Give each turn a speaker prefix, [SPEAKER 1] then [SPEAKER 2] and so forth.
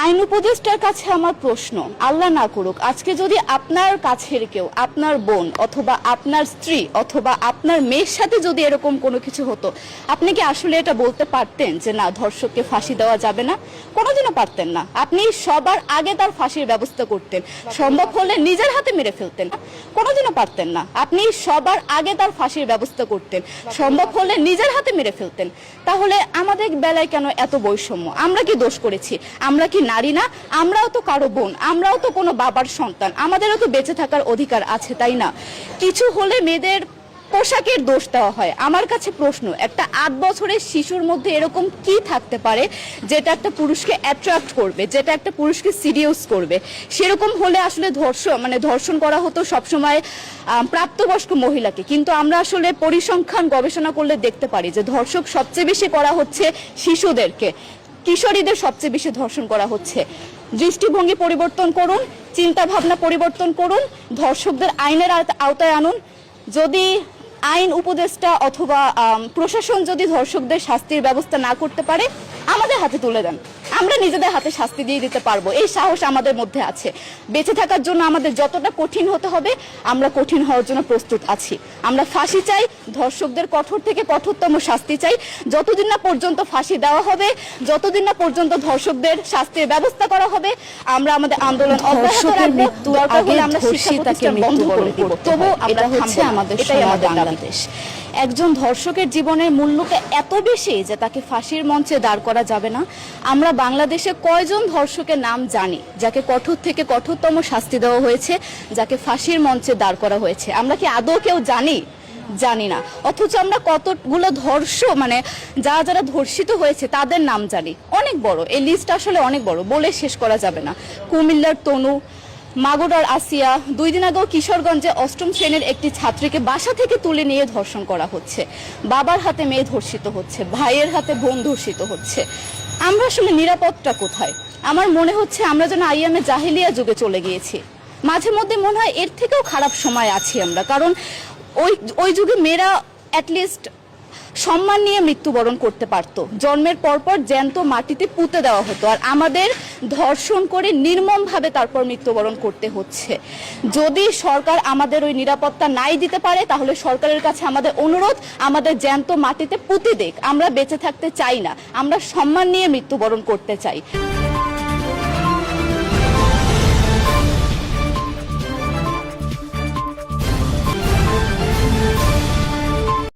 [SPEAKER 1] আইন উপদেষ্টার কাছে আমার প্রশ্ন, আল্লাহ না করুক আজকে যদি আপনার কাছের কেউ, আপনার বোন অথবা আপনার স্ত্রী অথবা আপনার মেয়ের সাথে যদি এরকম কোনো কিছু হতো, আপনি কি আসলে এটা বলতে পারতেন যে না ধর্ষককে ফাঁসি দেওয়া যাবে না? কোনোদিনও পারতেন না। আপনি সবার আগে তার ফাঁসির ব্যবস্থা করতেন, সম্ভব হলে নিজের হাতে মেরে ফেলতেন। কোনোদিনও পারতেন না। আপনি সবার আগে তার ফাঁসির ব্যবস্থা করতেন, সম্ভব হলে নিজের হাতে মেরে ফেলতেন। তাহলে আমাদের বেলায় কেন এত বৈষম্য? আমরা কি দোষ করেছি? আমরা কি নারী না? আমরাও তো কারো বোন, আমরাও তো কোনো বাবার সন্তান, আমাদেরও তো বেঁচে থাকার অধিকার আছে, তাই না? কিছু হলে মেয়েদের পোশাকের দোষ দেওয়া হয়। আমার কাছে প্রশ্ন, একটা 8 বছরের শিশুর মধ্যে এরকম কি থাকতে পারে যেটা একটা পুরুষকে অ্যাট্রাক্ট করবে, যেটা একটা পুরুষকে সিরিয়াস করবে? সেরকম হলে আসলে ধর্ষণ করা হতো সবসময় প্রাপ্তবয়স্ক মহিলাকে। কিন্তু আমরা আসলে পরিসংখ্যান গবেষণা করলে দেখতে পারি যে ধর্ষক সবচেয়ে বেশি করা হচ্ছে শিশুদেরকে, কিশোরীদের সবচেয়ে বেশি ধর্ষণ করা হচ্ছে। দৃষ্টিভঙ্গি পরিবর্তন করুন, চিন্তা ভাবনা পরিবর্তন করুন, ধর্ষকদের আইনের আওতায় আনুন। যদি আইন উপদেষ্টা অথবা প্রশাসন যদি ধর্ষকদের শাস্তির ব্যবস্থা না করতে পারে, আমাদের হাতে তুলে দেন, আমরা নিজেদের হাতে শাস্তি দিয়ে দিতে পারবো। এই সাহস আমাদের মধ্যে আছে। বেঁচে থাকার জন্য আমাদের যতটা কঠিন হতে হবে, আমরা কঠিন হওয়ার জন্য প্রস্তুত আছি। আমরা ফাঁসি চাই, ধর্ষকদের কঠোর থেকে কঠোরতম শাস্তি চাই। যতদিন না পর্যন্ত ফাঁসি দেওয়া হবে, যতদিন না পর্যন্ত ধর্ষকদের শাস্তির ব্যবস্থা করা হবে, আমরা আমাদের আন্দোলন অব্যাহত রাখবো। দরকার হলে আমরা শিক্ষা প্রতিষ্ঠান বন্ধ করে দেব, তবুও আমরা হচ্ছে আমাদের বাংলাদেশ। একজন ধর্ষকের জীবনের মূল্যটা এত বেশি যে তাকে ফাঁসির মঞ্চে দাঁড় করা যাবে না। আমরা বাংলাদেশে কয়জন ধর্ষকের নাম জানি যাকে কঠোর থেকে কঠোরতম শাস্তি দেওয়া হয়েছে, যাকে ফাঁসির মঞ্চে দাঁড় করা হয়েছে? আমরা কি আদৌ কেউ জানি? জানি না। অথচ আমরা কতগুলো যারা ধর্ষিত হয়েছে তাদের নাম জানি, অনেক বড়। এই লিস্ট আসলে অনেক বড়, বলে শেষ করা যাবে না। কুমিল্লার তনু, মাগুরার আসিয়া, 2 দিন আগেও কিশোরগঞ্জে 8ম শ্রেণীর একটি ছাত্রীকে বাসা থেকে তুলে নিয়ে ধর্ষণ করা হচ্ছে। বাবার হাতে মেয়ে ধর্ষিত হচ্ছে, ভাইয়ের হাতে বোন ধর্ষিত হচ্ছে। আমরা আসলে নিরাপদটা কোথায়? আমার মনে হচ্ছে আমরা যেন আইয়ামে জাহেলিয়া যুগে চলে গিয়েছি। মাঝে মধ্যে মনে হয় এর থেকেও খারাপ সময় আছি আমরা, কারণ ওই যুগে মেয়েরা অ্যাটলিস্ট সম্মান নিয়ে মৃত্যুবরণ করতে পারতো। জন্মের পরপর জ্যান্ত মাটিতে পুঁতে দেওয়া হতো, আর আমাদের ধর্ষণ করে নির্মমভাবে তারপর মৃত্যুবরণ করতে হচ্ছে। যদি সরকার আমাদের ওই নিরাপত্তা নাই দিতে পারে, তাহলে সরকারের কাছে আমাদের অনুরোধ, আমাদের জ্যান্ত মাটিতে পুঁতে দেখ। আমরা বেঁচে থাকতে চাই না, আমরা সম্মান নিয়ে মৃত্যুবরণ করতে চাই।